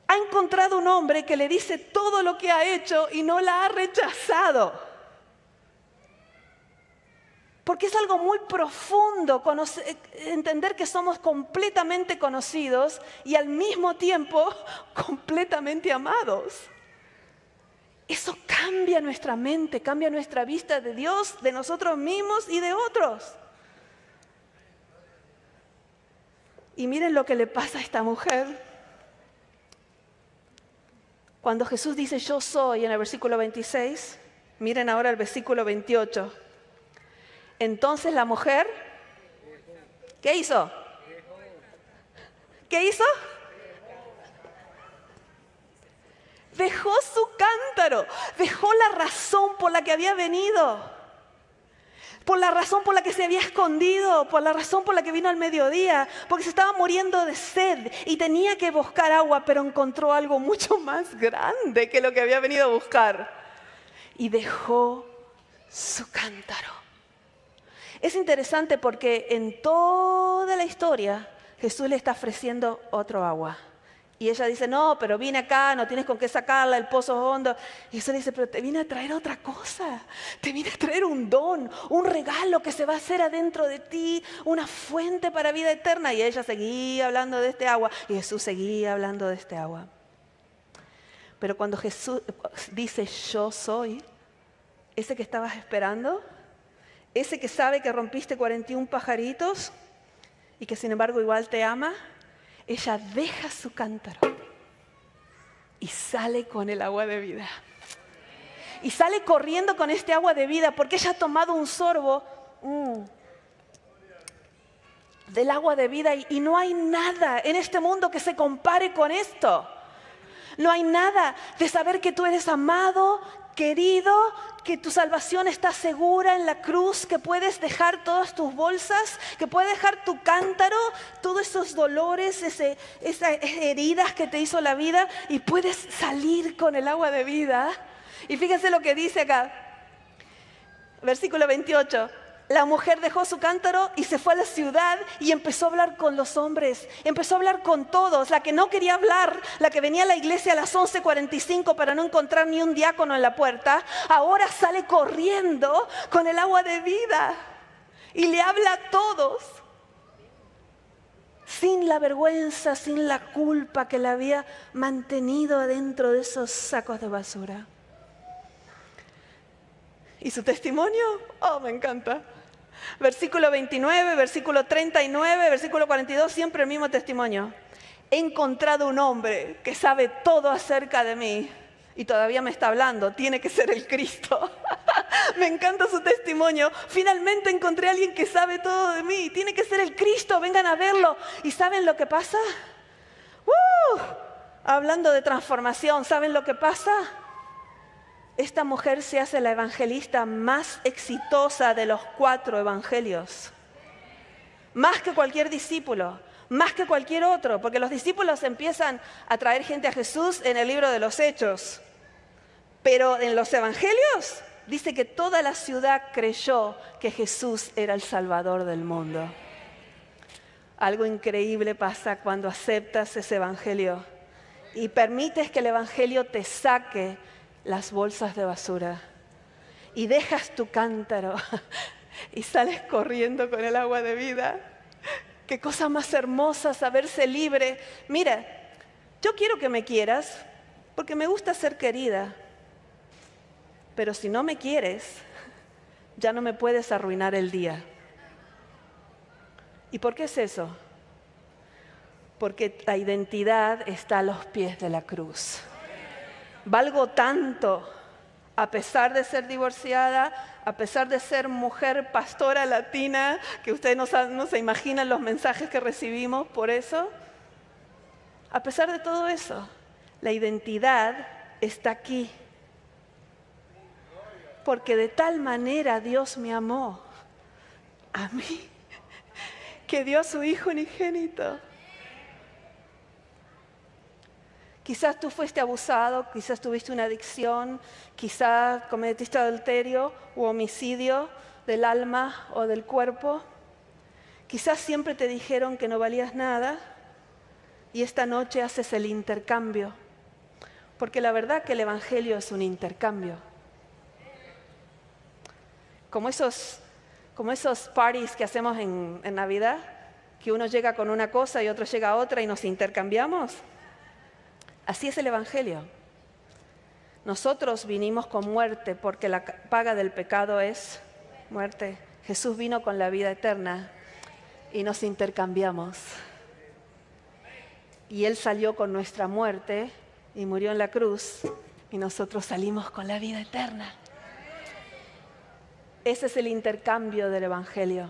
ha encontrado un hombre que le dice todo lo que ha hecho y no la ha rechazado. Porque es algo muy profundo entender que somos completamente conocidos y al mismo tiempo completamente amados. Eso cambia nuestra mente, cambia nuestra vista de Dios, de nosotros mismos y de otros. Y miren lo que le pasa a esta mujer. Cuando Jesús dice yo soy en el versículo 26, miren ahora el versículo 28. Entonces la mujer, ¿qué hizo? ¿Qué hizo? Dejó su cántaro, dejó la razón por la que había venido, por la razón por la que se había escondido, por la razón por la que vino al mediodía, porque se estaba muriendo de sed y tenía que buscar agua, pero encontró algo mucho más grande que lo que había venido a buscar. Y dejó su cántaro. Es interesante porque en toda la historia Jesús le está ofreciendo otro agua. Y ella dice, no, pero vine acá, no tienes con qué sacarla, el pozo es hondo. Y Jesús dice, pero te vine a traer otra cosa. Te vine a traer un don, un regalo que se va a hacer adentro de ti, una fuente para vida eterna. Y ella seguía hablando de este agua y Jesús seguía hablando de este agua. Pero cuando Jesús dice, yo soy, ese que estabas esperando, ese que sabe que rompiste 41 pajaritos y que sin embargo igual te ama, ella deja su cántaro y sale con el agua de vida. Y sale corriendo con este agua de vida porque ella ha tomado un sorbo del agua de vida y no hay nada en este mundo que se compare con esto. No hay nada de saber que tú eres amado, querido, que tu salvación está segura en la cruz, que puedes dejar todas tus bolsas, que puedes dejar tu cántaro, todos esos dolores, esas heridas que te hizo la vida y puedes salir con el agua de vida. Y fíjense lo que dice acá, versículo 28. La mujer dejó su cántaro y se fue a la ciudad y empezó a hablar con los hombres. Empezó a hablar con todos. La que no quería hablar, la que venía a la iglesia a las 11:45 para no encontrar ni un diácono en la puerta, ahora sale corriendo con el agua de vida y le habla a todos. Sin la vergüenza, sin la culpa que la había mantenido adentro de esos sacos de basura. ¿Y su testimonio? Oh, me encanta. Versículo 29, versículo 39, versículo 42, siempre el mismo testimonio. He encontrado un hombre que sabe todo acerca de mí y todavía me está hablando. Tiene que ser el Cristo. Me encanta su testimonio. Finalmente encontré a alguien que sabe todo de mí. Tiene que ser el Cristo. Vengan a verlo. ¿Y saben lo que pasa? Hablando de transformación, ¿saben lo que pasa? Esta mujer se hace la evangelista más exitosa de los 4 evangelios. Más que cualquier discípulo, más que cualquier otro, porque los discípulos empiezan a traer gente a Jesús en el libro de los Hechos. Pero en los evangelios dice que toda la ciudad creyó que Jesús era el Salvador del mundo. Algo increíble pasa cuando aceptas ese evangelio y permites que el evangelio te saque las bolsas de basura y dejas tu cántaro y sales corriendo con el agua de vida. Qué cosa más hermosa saberse libre. Mira, yo quiero que me quieras porque me gusta ser querida, pero si no me quieres, ya no me puedes arruinar el día. ¿Y por qué es eso? Porque la identidad está a los pies de la cruz. Valgo tanto, a pesar de ser divorciada, a pesar de ser mujer pastora latina, que ustedes no se imaginan los mensajes que recibimos por eso. A pesar de todo eso, la identidad está aquí. Porque de tal manera Dios me amó a mí, que dio a su Hijo unigénito. Quizás tú fuiste abusado, quizás tuviste una adicción, quizás cometiste adulterio u homicidio del alma o del cuerpo. Quizás siempre te dijeron que no valías nada y esta noche haces el intercambio. Porque la verdad que el evangelio es un intercambio. Como esos parties que hacemos en Navidad, que uno llega con una cosa y otro llega a otra y nos intercambiamos. Así es el evangelio. Nosotros vinimos con muerte porque la paga del pecado es muerte. Jesús vino con la vida eterna y nos intercambiamos. Y Él salió con nuestra muerte y murió en la cruz y nosotros salimos con la vida eterna. Ese es el intercambio del evangelio.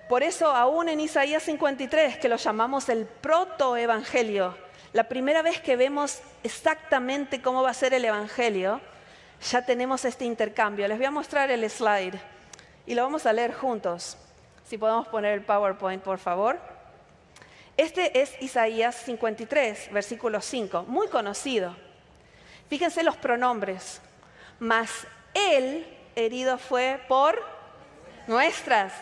Por eso aún en Isaías 53, que lo llamamos el protoevangelio, la primera vez que vemos exactamente cómo va a ser el evangelio, ya tenemos este intercambio. Les voy a mostrar el slide y lo vamos a leer juntos. Si podemos poner el PowerPoint, por favor. Este es Isaías 53, versículo 5, muy conocido. Fíjense los pronombres. Mas Él herido fue por nuestras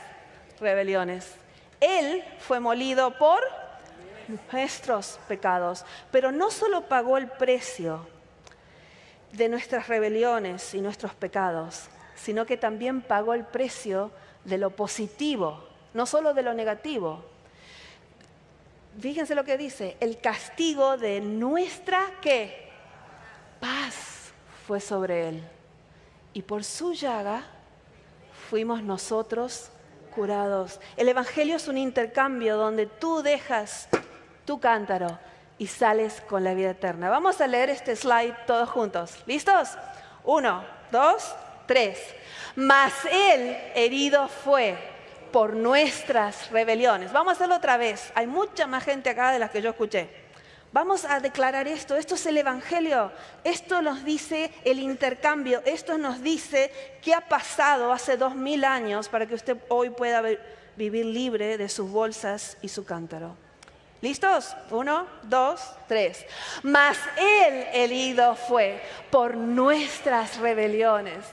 rebeliones. Él fue molido por nuestros pecados, pero no solo pagó el precio de nuestras rebeliones y nuestros pecados, sino que también pagó el precio de lo positivo, no solo de lo negativo. Fíjense lo que dice, el castigo de nuestra ¿qué? Paz fue sobre él, y por su llaga fuimos nosotros curados. El evangelio es un intercambio donde tú dejas tu cántaro y sales con la vida eterna. Vamos a leer este slide todos juntos. ¿Listos? 1, 2, 3. Mas Él herido fue por nuestras rebeliones. Vamos a hacerlo otra vez. Hay mucha más gente acá de las que yo escuché. Vamos a declarar esto. Esto es el Evangelio. Esto nos dice el intercambio. Esto nos dice qué ha pasado hace 2000 años para que usted hoy pueda vivir libre de sus bolsas y su cántaro. ¿Listos? 1, 2, 3. Mas Él herido fue por nuestras rebeliones.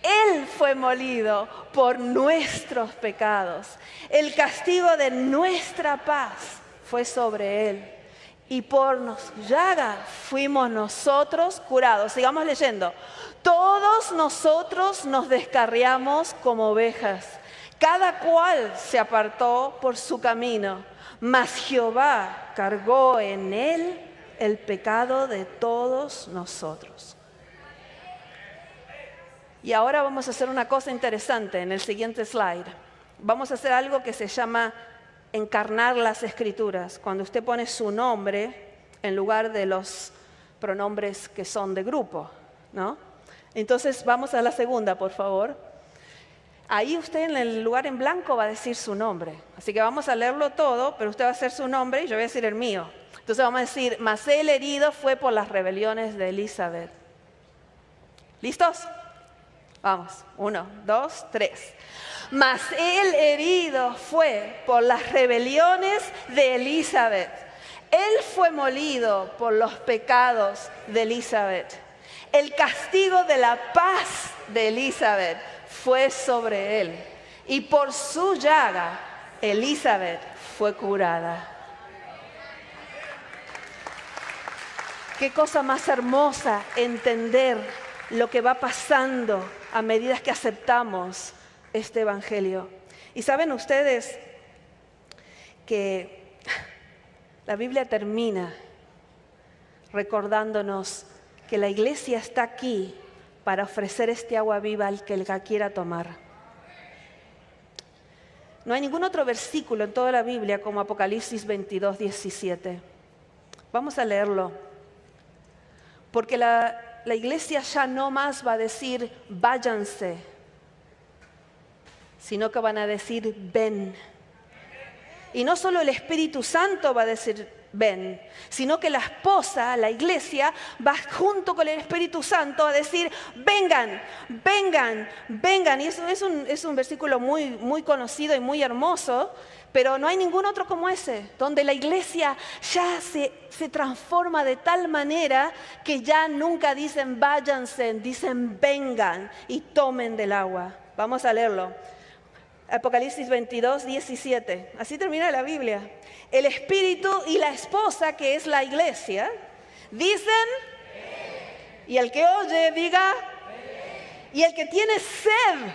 Él fue molido por nuestros pecados. El castigo de nuestra paz fue sobre Él. Y por llaga fuimos nosotros curados. Sigamos leyendo. Todos nosotros nos descarriamos como ovejas. Cada cual se apartó por su camino. Mas Jehová cargó en él el pecado de todos nosotros. Y ahora vamos a hacer una cosa interesante en el siguiente slide. Vamos a hacer algo que se llama encarnar las escrituras. Cuando usted pone su nombre en lugar de los pronombres que son de grupo, ¿no? Entonces vamos a la segunda, por favor. Ahí usted en el lugar en blanco va a decir su nombre. Así que vamos a leerlo todo, pero usted va a hacer su nombre y yo voy a decir el mío. Entonces vamos a decir, mas él herido fue por las rebeliones de Elizabeth. ¿Listos? Vamos, 1, 2, 3. Mas él herido fue por las rebeliones de Elizabeth. Él fue molido por los pecados de Elizabeth. El castigo de la paz de Elizabeth fue sobre él. Y por su llaga, Elizabeth fue curada. Qué cosa más hermosa entender lo que va pasando a medida que aceptamos este Evangelio. Y saben ustedes que la Biblia termina recordándonos que la iglesia está aquí para ofrecer este agua viva al que la quiera tomar. No hay ningún otro versículo en toda la Biblia como Apocalipsis 22, 17. Vamos a leerlo. Porque la iglesia ya no más va a decir váyanse, sino que van a decir ven. Y no solo el Espíritu Santo va a decir ven, sino que la esposa, la iglesia, va junto con el Espíritu Santo a decir vengan, vengan, vengan. Y eso es un versículo muy, muy conocido y muy hermoso, pero no hay ningún otro como ese, donde la iglesia ya se transforma de tal manera que ya nunca dicen váyanse, dicen vengan y tomen del agua. Vamos a leerlo. Apocalipsis 22, 17. Así termina la Biblia. El Espíritu y la esposa, que es la iglesia, dicen, y el que oye diga, y el que tiene sed,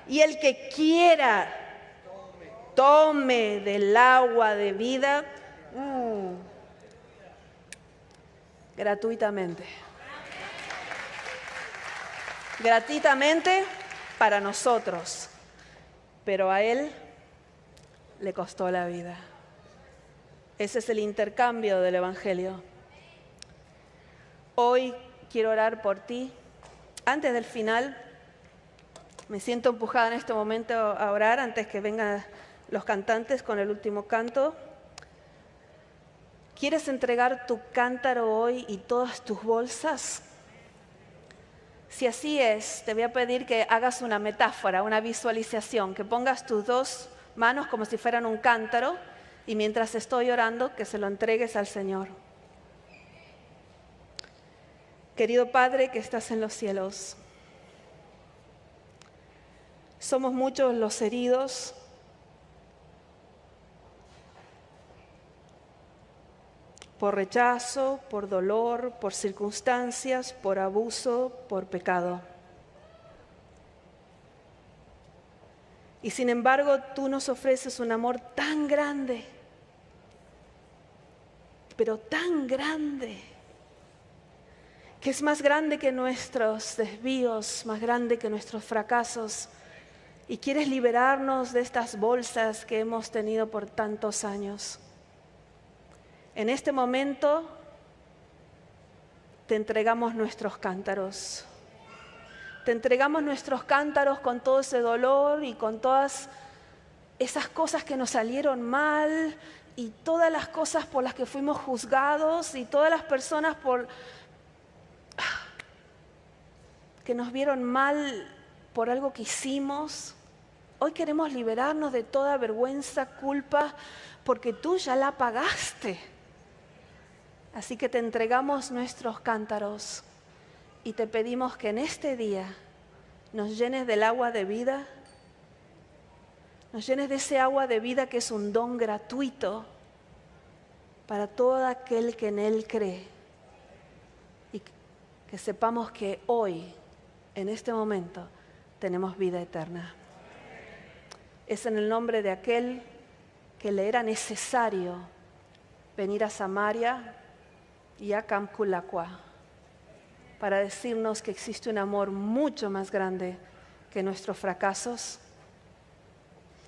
y el que quiera, tome del agua de vida gratuitamente. Gratuitamente para nosotros. Pero a él le costó la vida. Ese es el intercambio del Evangelio. Hoy quiero orar por ti. Antes del final, me siento empujada en este momento a orar antes que vengan los cantantes con el último canto. ¿Quieres entregar tu cántaro hoy y todas tus bolsas? Si así es, te voy a pedir que hagas una metáfora, una visualización, que pongas tus dos manos como si fueran un cántaro y mientras estoy orando, que se lo entregues al Señor. Querido Padre que estás en los cielos, somos muchos los heridos, por rechazo, por dolor, por circunstancias, por abuso, por pecado. Y sin embargo, tú nos ofreces un amor tan grande, pero tan grande, que es más grande que nuestros desvíos, más grande que nuestros fracasos. Y quieres liberarnos de estas bolsas que hemos tenido por tantos años. En este momento te entregamos nuestros cántaros. Te entregamos nuestros cántaros con todo ese dolor y con todas esas cosas que nos salieron mal y todas las cosas por las que fuimos juzgados y todas las personas que nos vieron mal por algo que hicimos. Hoy queremos liberarnos de toda vergüenza, culpa, porque tú ya la pagaste. Así que te entregamos nuestros cántaros y te pedimos que en este día nos llenes del agua de vida, nos llenes de ese agua de vida que es un don gratuito para todo aquel que en Él cree. Y que sepamos que hoy, en este momento, tenemos vida eterna. Es en el nombre de aquel que le era necesario venir a Samaria y a Camculacua para decirnos que existe un amor mucho más grande que nuestros fracasos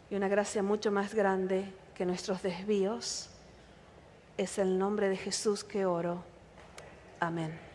y una gracia mucho más grande que nuestros desvíos. Es el nombre de Jesús que oro. Amén.